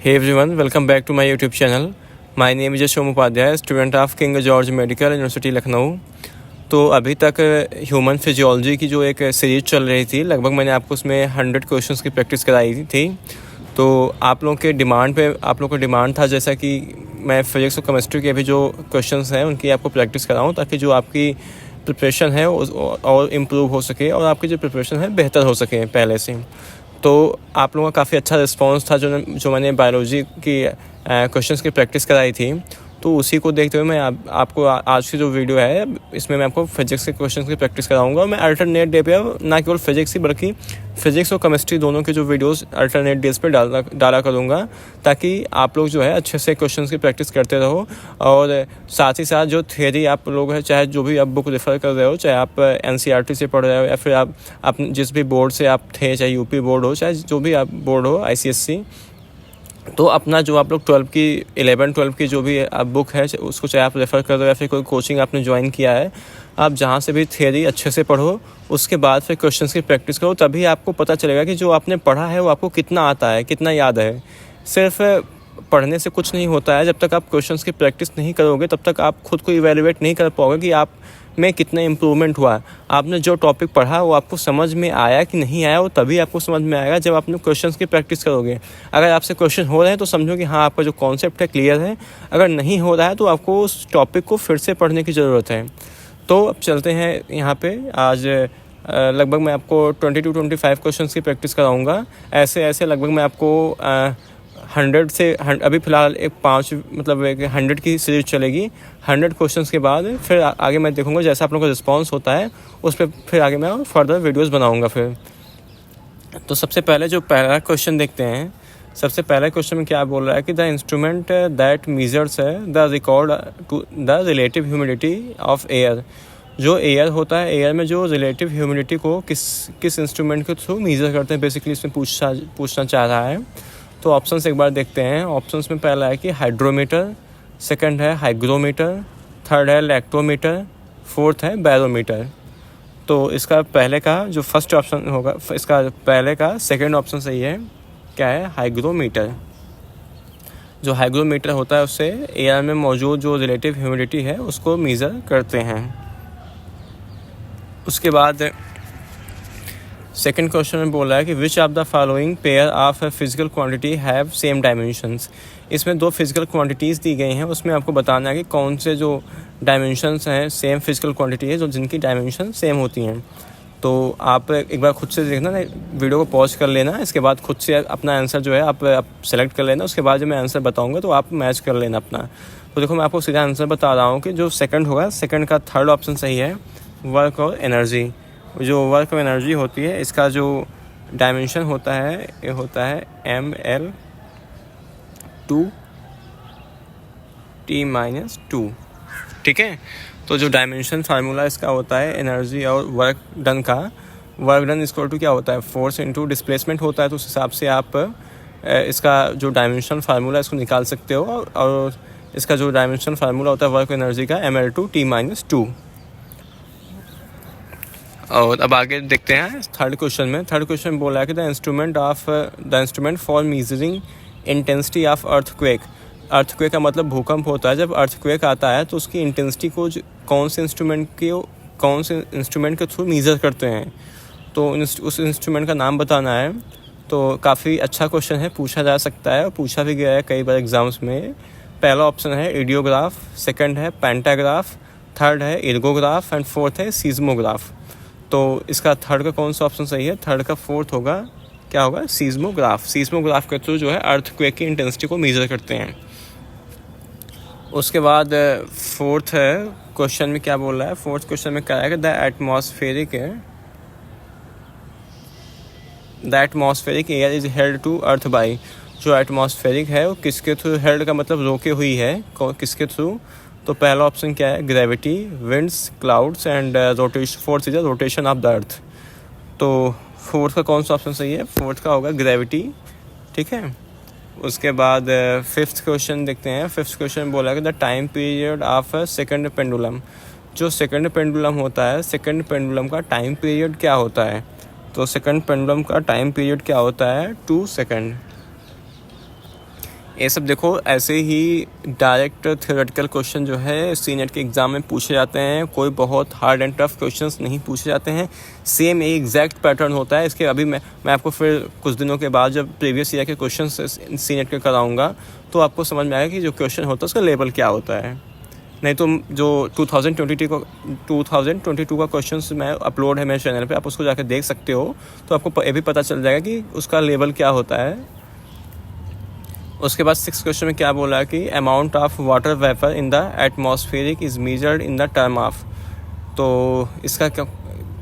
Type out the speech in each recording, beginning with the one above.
Hey everyone, welcome back to my YouTube channel. My name is Yashom Upadhyay, student of King George Medical University Lucknow. तो अभी तक human physiology की जो एक series चल रही थी, लगभग मैंने आपको उसमें 100 क्वेश्चंस की प्रैक्टिस कराई थी। तो आप लोगों के डिमांड पे आप लोगों का डिमांड था जैसा कि मैं फिजिक्स और केमिस्ट्री के भी जो क्वेश्चंस हैं उनकी आपको प्रैक्टिस कराऊँ, ताकि जो आपकी प्रिपरेशन है और इम्प्रूव हो सके और आपकी जो प्रिपरेशन है बेहतर हो सके पहले से। तो आप लोगों का काफ़ी अच्छा रिस्पांस था जो मैंने बायोलॉजी की क्वेश्चंस की प्रैक्टिस कराई थी। तो उसी को देखते हुए मैं आपको आज की जो वीडियो है इसमें मैं आपको फिजिक्स के क्वेश्चंस की प्रैक्टिस कराऊंगा। मैं अल्टरनेट डे पे ना केवल फिजिक्स ही बल्कि फिजिक्स और केमिस्ट्री दोनों के जो वीडियोस अल्टरनेट डेज पे डाला करूँगा, ताकि आप लोग जो है अच्छे से क्वेश्चंस की प्रैक्टिस करते रहो। और साथ ही साथ जो थियरी आप लोग है, चाहे जो भी आप बुक रेफ़र कर रहे हो, चाहे आप NCERT से पढ़ रहे हो या फिर आप जिस भी बोर्ड से आप थे, चाहे यूपी बोर्ड हो, चाहे जो भी आप बोर्ड हो ICSC, तो अपना जो आप लोग 11-12 की जो भी आप बुक है उसको चाहे आप रेफ़र कर रहे हो या फिर कोई कोचिंग आपने ज्वाइन किया है, आप जहाँ से भी थियरी अच्छे से पढ़ो, उसके बाद फिर क्वेश्चंस की प्रैक्टिस करो। तभी आपको पता चलेगा कि जो आपने पढ़ा है वो आपको कितना आता है, कितना याद है। सिर्फ पढ़ने से कुछ नहीं होता है। जब तक आप क्वेश्चंस की प्रैक्टिस नहीं करोगे तब तक आप खुद को इवैल्यूएट नहीं कर पाओगे कि आप में कितना इम्प्रूवमेंट हुआ। आपने जो टॉपिक पढ़ा वो आपको समझ में आया कि नहीं आया, वो तभी आपको समझ में आएगा जब आपने क्वेश्चंस की प्रैक्टिस करोगे। अगर आपसे क्वेश्चन हो रहे हैं तो समझो कि हाँ, आपका जो कॉन्सेप्ट है क्लियर है। अगर नहीं हो रहा है तो आपको उस टॉपिक को फिर से पढ़ने की ज़रूरत है। तो अब चलते हैं यहाँ पे। आज लगभग मैं आपको 20-25 क्वेश्चंस की प्रैक्टिस कराऊँगा। ऐसे लगभग मैं आपको 100 से अभी फ़िलहाल एक 100 की सीरीज चलेगी। 100 क्वेश्चंस के बाद फिर आगे मैं देखूंगा जैसा आप लोगों का रिस्पांस होता है उस पर फिर आगे मैं फर्दर वीडियोस बनाऊंगा फिर। तो सबसे पहले जो पहला क्वेश्चन देखते हैं। सबसे पहले क्वेश्चन में क्या बोल रहा है कि the instrument that measures the record to the relative humidity of air. जो एयर होता है, एयर में जो रिलेटिव ह्यूमिडिटी को किस इंस्ट्रूमेंट के थ्रू मेजर करते हैं, बेसिकली इसमें पूछना चाह रहा है। तो ऑप्शंस एक बार देखते हैं। ऑप्शंस में पहला है कि हाइड्रोमीटर, सेकंड है हाइग्रोमीटर, थर्ड है लैक्टोमीटर, फोर्थ है बैरोमीटर। तो इसका पहले का जो फर्स्ट ऑप्शन होगा, इसका पहले का सेकंड ऑप्शन सही है। क्या है? हाइग्रोमीटर। जो हाइग्रोमीटर होता है उससे एयर में मौजूद जो रिलेटिव ह्यूमिडिटी है उसको मेज़र करते हैं। उसके बाद सेकेंड क्वेश्चन में बोला है कि which of the following pair of physical quantity have same dimensions. इसमें दो फिजिकल क्वांटिटीज़ दी गई हैं, उसमें आपको बताना है कि कौन से जो डायमेंशंस हैं सेम फिजिकल क्वांटिटी है, जो जिनकी डायमेंशन सेम होती हैं। तो आप एक बार खुद से देखना, वीडियो को पॉज कर लेना, इसके बाद खुद से अपना आंसर जो है आप सेलेक्ट कर लेना। उसके बाद जब मैं आंसर बताऊँगा तो आप मैच कर लेना अपना। तो देखो मैं आपको सीधा आंसर बता रहा हूँ कि जो सेकंड होगा, सेकंड का थर्ड ऑप्शन सही है, वर्क और एनर्जी। जो वर्क और एनर्जी होती है इसका जो डायमेंशन होता है ये होता है mL/T-2। ठीक है। तो जो डायमेंशन फार्मूला इसका होता है एनर्जी और वर्क डन का, वर्क डन इक्वल टू क्या होता है, फोर्स इनटू डिस्प्लेसमेंट होता है। तो उस हिसाब से आप इसका जो डायमेंशन फार्मूला इसको निकाल सकते हो। और इसका जो डायमेंशन फार्मूला होता है वर्क एनर्जी का mL/T-2। और अब आगे देखते हैं थर्ड क्वेश्चन में। थर्ड क्वेश्चन बोला है कि the instrument for measuring intensity of earthquake. Earthquake का मतलब भूकंप होता है। जब अर्थक्वेक आता है तो उसकी इंटेंसिटी को कौन से इंस्ट्रूमेंट के थ्रू मेजर करते हैं, तो उस इंस्ट्रूमेंट का नाम बताना है। तो काफ़ी अच्छा क्वेश्चन है, पूछा जा सकता है और पूछा भी गया है कई बार एग्जाम्स में। पहला ऑप्शन है एडियोग्राफ, सेकंड है पेंटाग्राफ, थर्ड है इर्गोग्राफ एंड फोर्थ है सीज्मोग्राफ। तो इसका थर्ड का कौन सा ऑप्शन सही है? थर्ड का फोर्थ होगा, क्या होगा, सीज्मोग्राफ। सीज्मोग्राफ के थ्रू जो है अर्थक्वेक की इंटेंसिटी को मेजर करते हैं। उसके बाद फोर्थ क्वेश्चन में क्या बोल रहा है? फोर्थ क्वेश्चन में क्या है कि the atmospheric air is held to earth by. जो एटमॉस्फेरिक है वो किसके थ्रू, हेल्ड का मतलब रोके हुई है, किसके थ्रू? तो पहला ऑप्शन क्या है, gravity, winds, clouds and rotation. Fourth is rotation of the earth. तो फोर्थ का कौन सा ऑप्शन सही है? फोर्थ का होगा ग्रेविटी। ठीक है। उसके बाद फिफ्थ क्वेश्चन देखते हैं। फिफ्थ क्वेश्चन बोला है कि the time period of second pendulum. जो सेकंड पेंडुलम होता है, सेकंड पेंडुलम का टाइम पीरियड क्या होता है? तो सेकंड पेंडुलम का टाइम पीरियड क्या होता है, 2 सेकंड। ये सब देखो ऐसे ही डायरेक्ट थ्योरेटिकल क्वेश्चन जो है सीनेट के एग्ज़ाम में पूछे जाते हैं। कोई बहुत हार्ड एंड टफ क्वेश्चंस नहीं पूछे जाते हैं, सेम एक एग्जैक्ट पैटर्न होता है। इसके अभी मैं आपको फिर कुछ दिनों के बाद जब प्रीवियस ईयर के क्वेश्चंस सीनेट के कराऊंगा तो आपको समझ में आएगा कि जो क्वेश्चन होता है उसका लेवल क्या होता है। नहीं तो जो 2022 का क्वेश्चन मैं अपलोड है मेरे चैनल पे, आप उसको जाकर देख सकते हो, तो आपको ये भी पता चल जाएगा कि उसका लेवल क्या होता है। उसके बाद 6 क्वेश्चन में क्या बोला है कि amount of water vapour in the atmospheric is measured in the term of. तो इसका क्या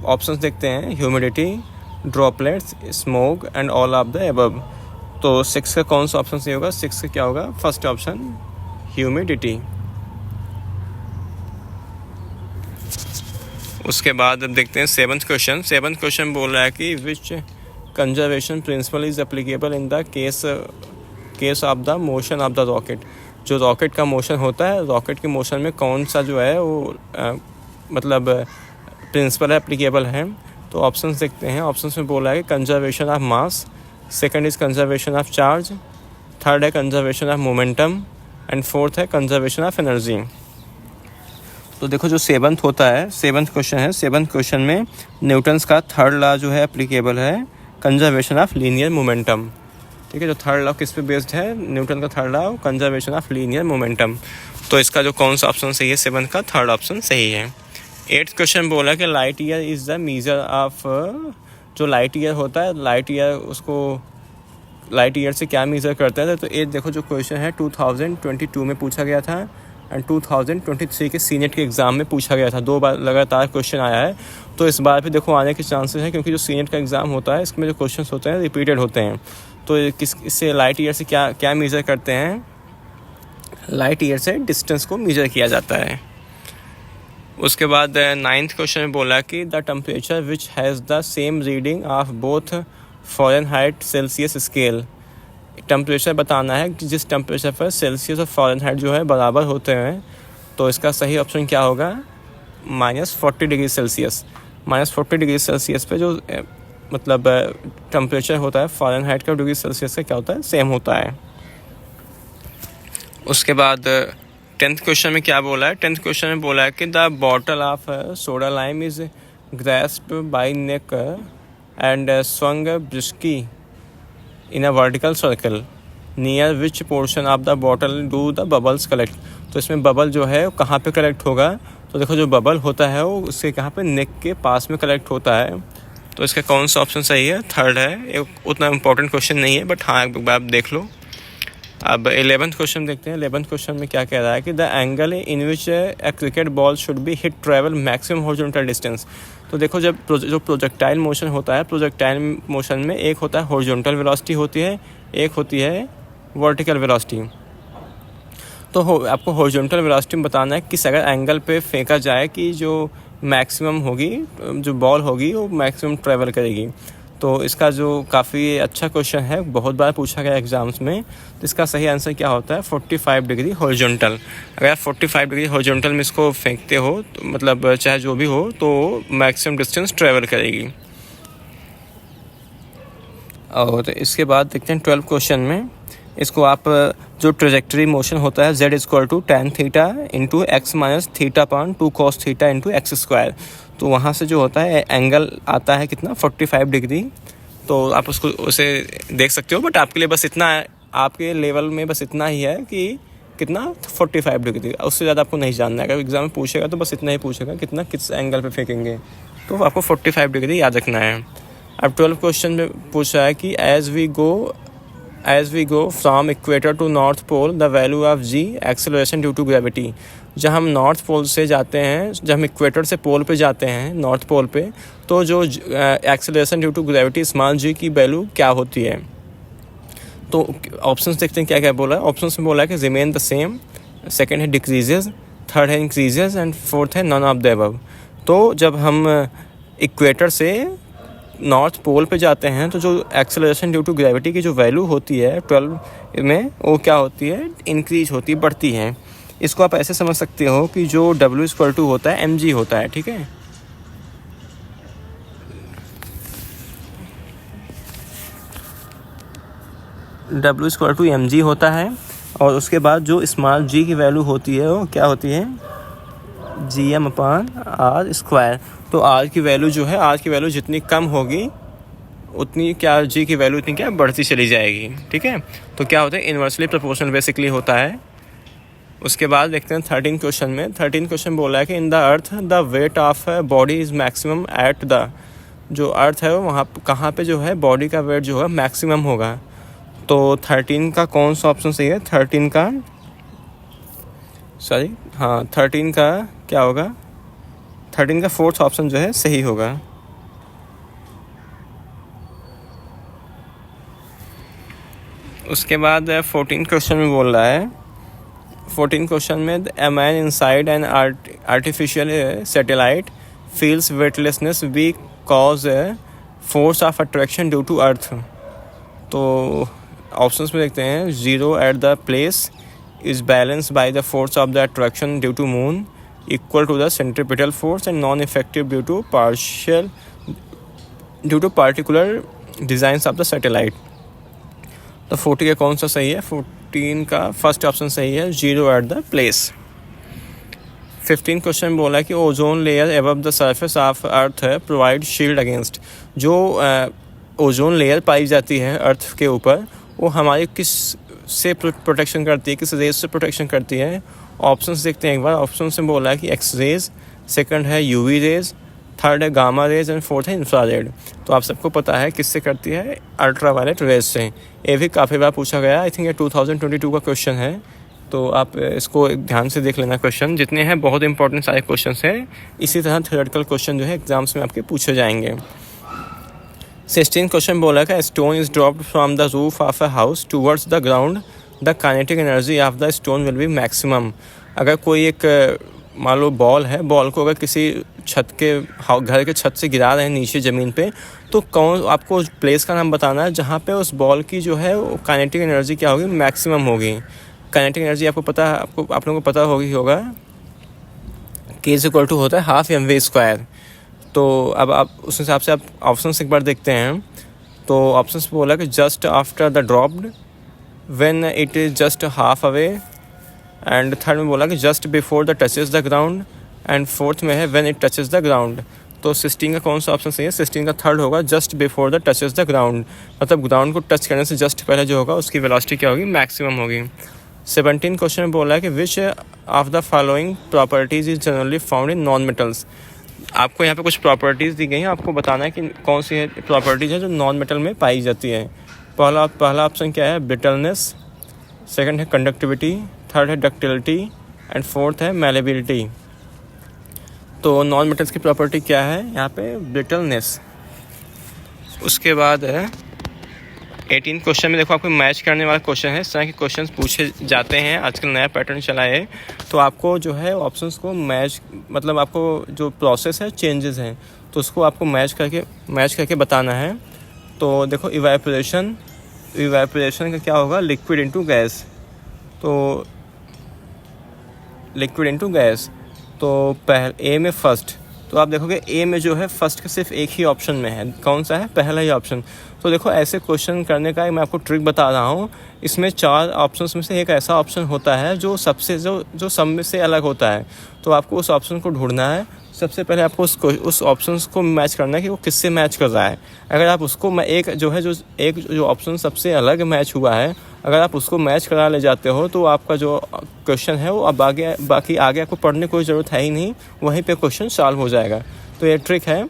ऑप्शंस देखते हैं, humidity, droplets, smoke and all of the above. तो 6 का कौन सा ऑप्शन सही होगा, 6 का क्या होगा, फर्स्ट ऑप्शन ह्यूमिडिटी। उसके बाद अब देखते हैं 7th क्वेश्चन। 7th क्वेश्चन बोल रहा है कि which conservation principle is applicable in the case of the motion of the rocket. जो रॉकेट का मोशन होता है, रॉकेट के मोशन में कौन सा जो है वो मतलब प्रिंसिपल एप्लीकेबल है। तो ऑप्शंस देखते हैं। ऑप्शंस में बोला है कि conservation of mass, second is conservation of charge, third है conservation of momentum and fourth है कंजर्वेशन ऑफ एनर्जी। तो देखो जो 7th होता है, 7th क्वेश्चन है, 7th क्वेश्चन में न्यूटन्स का थर्ड लॉ जो है एप्लीकेबल है, कंजर्वेशन ऑफ लीनियर मोमेंटम। ठीक है, जो थर्ड लॉ किस पे बेस्ड है, न्यूटन का third law, conservation of linear momentum. तो इसका जो कौन सा ऑप्शन सही है, 7th का थर्ड ऑप्शन सही है। 8th क्वेश्चन बोला कि light year is the measure of. जो लाइट ईयर होता है, लाइट ईयर उसको लाइट ईयर से क्या मेजर करता है। तो ये देखो जो क्वेश्चन है 2022 में पूछा गया था एंड 2023 के सीनेट के एग्ज़ाम में पूछा गया था। 2 बार लगातार क्वेश्चन आया है, तो इस बार भी देखो आने के चांसेस हैं, क्योंकि जो सीनेट का एग्ज़ाम होता है इसमें जो क्वेश्चन होते हैं रिपीटेड होते हैं। तो इससे लाइट ईयर से क्या मेजर करते हैं, लाइट ईयर से डिस्टेंस को मेजर किया जाता है। उसके बाद 9th क्वेश्चन में बोला कि the temperature which has the same reading of both Fahrenheit Celsius scale. Temperature बताना है कि जिस टेम्परेचर पर सेल्सियस और फ़ारेनहाइट जो है बराबर होते हैं। तो इसका सही ऑप्शन क्या होगा, -40 डिग्री सेल्सियस। -40 डिग्री सेल्सियस पे जो मतलब टेम्परेचर होता है फ़ारेनहाइट का डिग्री सेल्सियस का क्या होता है, सेम होता है। उसके बाद 10th क्वेश्चन में क्या बोला है, 10th क्वेश्चन में बोला है कि the bottle of soda lime is grasped by neck and swung briskly in a vertical circle near which portion of the bottle do the bubbles collect. तो इसमें बबल जो है कहाँ पे कलेक्ट होगा, तो देखो जो बबल होता है वो उसके कहाँ पे, नेक के पास में कलेक्ट होता है। तो इसका कौन सा ऑप्शन सही है, थर्ड है। ये उतना इम्पोर्टेंट क्वेश्चन नहीं है, बट हाँ एक बार आप देख लो। अब 11th क्वेश्चन देखते हैं। 11th क्वेश्चन में क्या कह रहा है कि the angle in which A cricket ball should be hit travel maximum horizontal distance. तो देखो जब जो प्रोजेक्टाइल मोशन होता है, प्रोजेक्टाइल मोशन में एक होता है हॉरिजॉन्टल वेलोसिटी होती है, एक होती है वर्टिकल वेलोसिटी। तो आपको हॉरिजॉन्टल वेलोसिटी में बताना है किस अगर एंगल पे फेंका जाए कि जो मैक्सिमम होगी, जो बॉल होगी वो मैक्सिमम ट्रैवल करेगी। तो इसका जो काफ़ी अच्छा क्वेश्चन है, बहुत बार पूछा गया एग्जाम्स में। तो इसका सही आंसर क्या होता है, 45 डिग्री हॉरिजॉन्टल। अगर आप 45 डिग्री हॉरिजॉन्टल में इसको फेंकते हो तो मतलब चाहे जो भी हो तो मैक्सिमम डिस्टेंस ट्रैवल करेगी। और इसके बाद देखते हैं 12 क्वेश्चन में। इसको आप जो ट्रेजेक्टरी मोशन होता है z = tan theta into x minus theta upon 2 cos theta into x square. तो वहाँ से जो होता है एंगल आता है कितना, 45 डिग्री। तो आप उसको उसे देख सकते हो, बट आपके लिए बस इतना, आपके लेवल में बस इतना ही है कि कितना, 45 डिग्री। उससे ज़्यादा आपको नहीं जानना है। अगर एग्जाम में पूछेगा तो बस इतना ही पूछेगा, कितना किस एंगल पे फेंकेंगे। तो आपको 45 डिग्री याद रखना है। अब 12 क्वेश्चन में पूछा है कि as we go from equator to north pole the value of g acceleration due to gravity। जब हम नॉर्थ पोल से जाते हैं, जब हम इक्वेटर से पोल पे जाते हैं, नॉर्थ पोल पे, तो जो acceleration due to gravity small g की वैल्यू क्या होती है। तो ऑप्शंस देखते हैं क्या क्या बोला है। ऑप्शंस में बोला है कि रिमेन द सेम, सेकंड है डिक्रीजेज, थर्ड है इंक्रीजेज एंड फोर्थ है नॉन ऑफ द अबव। तो जब हम इक्वेटर से नॉर्थ पोल पे जाते हैं तो जो एक्सेलरेशन ड्यू टू ग्रेविटी की जो वैल्यू होती है 12 में, वो क्या होती है, इंक्रीज होती है, बढ़ती है। इसको आप ऐसे समझ सकते हो कि जो W = होता है mg होता है, ठीक है। W=mg होता है। और उसके बाद जो स्मॉल g की वैल्यू होती है वो क्या होती है, Gm/r²। तो r की वैल्यू जो है, r की वैल्यू जितनी कम होगी उतनी क्या g की वैल्यू इतनी क्या बढ़ती चली जाएगी। ठीक है, तो क्या होता है, इन्वर्सली प्रोपोर्शनल बेसिकली होता है। उसके बाद देखते हैं 13 क्वेश्चन में। 13 क्वेश्चन बोला है कि in the earth the weight of body is maximum at the, जो अर्थ है वहाँ कहाँ पे जो है बॉडी का वेट जो है मैक्सिमम होगा। तो 13 का कौन सा ऑप्शन सही है, 13 का क्या होगा, 13 का फोर्थ ऑप्शन जो है सही होगा। उसके बाद 14 क्वेश्चन में बोल रहा है, 14 क्वेश्चन में a man inside an artificial satellite feels weightlessness we cause force of attraction due to earth. तो ऑप्शंस में देखते हैं, 0 at the place is balance by the force of the attraction due to moon equal to the centripetal force and non effective due to particular designs of the satellite. तो 40 का कौन सा सही है, 14 का फर्स्ट ऑप्शन सही है, 0 at the place. 15 question बोला है कि ozone layer above the surface of earth provide shield against, जो ओजोन लेयर पाई जाती है अर्थ के ऊपर वो हमारी किस से प्रोटेक्शन करती है, किस रेज से प्रोटेक्शन करती है। ऑप्शंस देखते हैं एक बार। ऑप्शन से बोला है कि एक्स रेज, सेकंड है यूवी रेज, थर्ड है गामा रेज एंड फोर्थ है इंफ्रारेड। तो आप सबको पता है किससे करती है, अल्ट्रा वायलेट रेज से। ये भी काफ़ी बार पूछा गया, आई थिंक ये 2022 का क्वेश्चन है। तो आप इसको ध्यान से देख लेना, क्वेश्चन जितने हैं बहुत इंपॉर्टेंट सारे क्वेश्चन हैं। इसी तरह थ्योरेटिकल क्वेश्चन जो है एग्जाम्स में आपके पूछे जाएंगे। 16 क्वेश्चन बोला है, stone is dropped from the roof of a house towards the ground, the kinetic energy of the stone will be maximum. अगर कोई एक मान लो बॉल है, बॉल को अगर किसी छत के घर के छत से गिरा रहे हैं नीचे ज़मीन पे, तो कौन आपको प्लेस का नाम बताना है जहाँ पे उस बॉल की जो है काइनेटिक एनर्जी क्या होगी, मैक्सिमम होगी। काइनेटिक एनर्जी आपको पता है, आप लोगों को पता होगा K होता है हाफ mv²। तो अब आप उस हिसाब से आप ऑप्शन एक बार देखते हैं। तो ऑप्शन बोला कि just after the dropped, when it is just half away, and third में बोला कि just before the touches the ground, and fourth में है when it touches the ground. तो 16 का कौन सा ऑप्शन सही है, 16 का थर्ड होगा, just before the touches the ground. मतलब ग्राउंड को टच करने से जस्ट पहले जो होगा उसकी वेलोसिटी क्या होगी, मैक्सिमम होगी। 17 क्वेश्चन में बोला है कि which of the following properties is generally found in non metals. आपको यहाँ पे कुछ प्रॉपर्टीज़ दी गई हैं, आपको बताना है कि कौन सी प्रॉपर्टीज़ है जो नॉन मेटल में पाई जाती है। पहला ऑप्शन क्या है, ब्रिटलनेस, सेकंड है कंडक्टिविटी, थर्ड है डक्टिलिटी एंड फोर्थ है मैलेबिलिटी। तो नॉन मेटल्स की प्रॉपर्टी क्या है यहाँ पे, ब्रिटलनेस। उसके बाद है 18 क्वेश्चन में देखो आपको मैच करने वाला क्वेश्चन है। इस तरह के क्वेश्चन पूछे जाते हैं, आजकल नया पैटर्न चला है। तो आपको जो है ऑप्शंस को मैच, मतलब आपको जो प्रोसेस है, चेंजेस हैं, तो उसको आपको मैच करके बताना है। तो देखो इवेपोरेशन का क्या होगा, लिक्विड इनटू गैस। तो लिक्विड इनटू गैस, तो ए में फर्स्ट, तो आप देखोगे ए में जो है फर्स्ट का सिर्फ एक ही ऑप्शन में है, कौन सा है, पहला ही ऑप्शन। तो देखो ऐसे क्वेश्चन करने का मैं आपको ट्रिक बता रहा हूँ। इसमें 4 ऑप्शंस में से एक ऐसा ऑप्शन होता है जो सबसे जो सब में से अलग होता है। तो आपको उस ऑप्शन को ढूंढना है। सबसे पहले आपको उस ऑप्शंस को मैच करना है कि वो किससे मैच कर रहा है। अगर आप उसको एक जो ऑप्शन सबसे अलग मैच हुआ है, अगर आप उसको मैच करा ले जाते हो तो आपका जो क्वेश्चन है वो अब बाकी आगे आपको पढ़ने की कोई ज़रूरत है ही नहीं, वहीं पे क्वेश्चन सॉल्व हो जाएगा। तो ये ट्रिक है।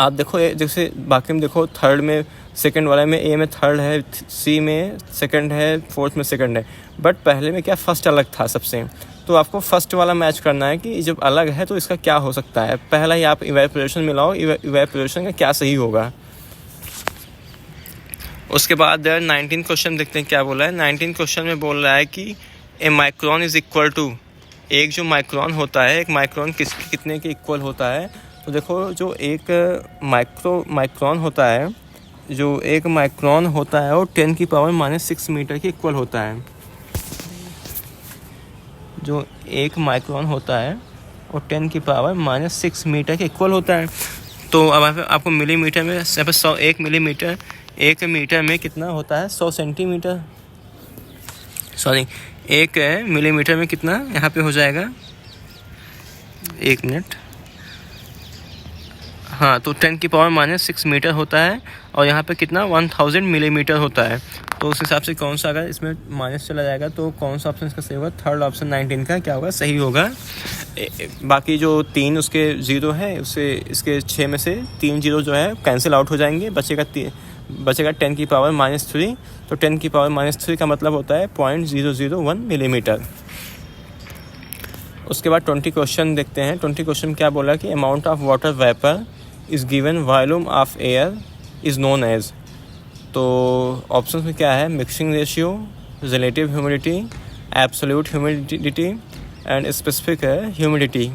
आप देखो जैसे बाकी में देखो, थर्ड में सेकंड वाले में ए में थर्ड है, सी में सेकंड है, फोर्थ में सेकंड है, बट पहले में क्या फर्स्ट अलग था सबसे। तो आपको फर्स्ट वाला मैच करना है कि जब अलग है तो इसका क्या हो सकता है। पहला ही आप इवेपोरेशन मिलाओ, इवेपोरेशन का क्या सही होगा। उसके बाद 19 क्वेश्चन देखते हैं क्या बोला है। 19 क्वेश्चन में बोल रहा है कि ए माइक्रोन इज़ इक्वल टू, एक जो माइक्रोन होता है, एक माइक्रोन कितने के इक्वल होता है। तो देखो जो एक माइक्रोन होता है, जो एक माइक्रोन होता है वो 10⁻⁻⁶ मीटर के इक्वल होता है। जो एक माइक्रोन होता है वो 10⁻⁻⁶ मीटर के इक्वल होता है। तो अब आपको मिलीमीटर में 1 मिलीमीटर 1 मीटर में कितना होता है 100 सेंटीमीटर, सॉरी 1 मिलीमीटर में कितना यहाँ पे हो जाएगा, 1 मिनट, हाँ तो 10⁻⁻⁶ मीटर होता है और यहाँ पे कितना 1000 मिलीमीटर होता है। तो उस हिसाब से कौन सा अगर इसमें माइनस चला जाएगा तो कौन सा ऑप्शन इसका सही होगा, थर्ड ऑप्शन 19 का क्या होगा, सही होगा। बाकी जो 3 उसके 0 है उससे इसके 6 में से 3 0 जो है कैंसिल आउट हो जाएंगे, बचेगा 10⁻⁻3। तो 10⁻⁻3 का मतलब होता है 0.001 मिलीमीटर। उसके बाद 20 क्वेश्चन देखते हैं। 20 क्वेश्चन क्या बोला कि amount of water vapour is given volume of air is known as. तो ऑप्शन में क्या है, mixing ratio, relative humidity, absolute humidity and specific humidity.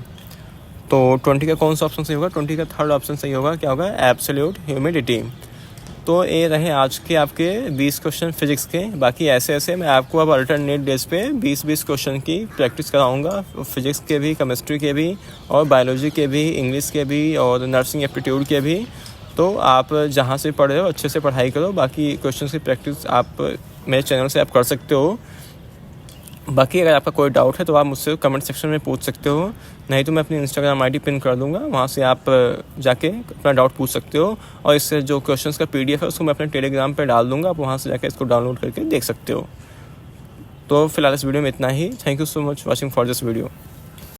तो 20 का कौन सा ऑप्शन सही होगा, 20 का थर्ड ऑप्शन सही होगा, क्या होगा, एब्सोल्यूट ह्यूमिडिटी। तो ये रहे आज के आपके 20 क्वेश्चन फिजिक्स के। बाकी ऐसे मैं आपको अब अल्टरनेट डेज पे 20 क्वेश्चन की प्रैक्टिस कराऊंगा, फिजिक्स के भी, केमिस्ट्री के भी और बायोलॉजी के भी, इंग्लिश के भी और नर्सिंग एप्टीट्यूड के भी। तो आप जहाँ से पढ़ रहे हो अच्छे से पढ़ाई करो। बाकी क्वेश्चन की प्रैक्टिस आप मेरे चैनल से आप कर सकते हो। बाकी अगर आपका कोई डाउट है तो आप मुझसे कमेंट सेक्शन में पूछ सकते हो, नहीं तो मैं अपनी इंस्टाग्राम आईडी पिन कर दूंगा, वहाँ से आप जाके अपना डाउट पूछ सकते हो। और इससे जो क्वेश्चंस का PDF है उसको मैं अपने टेलीग्राम पे डाल दूंगा, आप वहाँ से जाके इसको डाउनलोड करके देख सकते हो। तो फिलहाल इस वीडियो में इतना ही। Thank you so much watching for this video.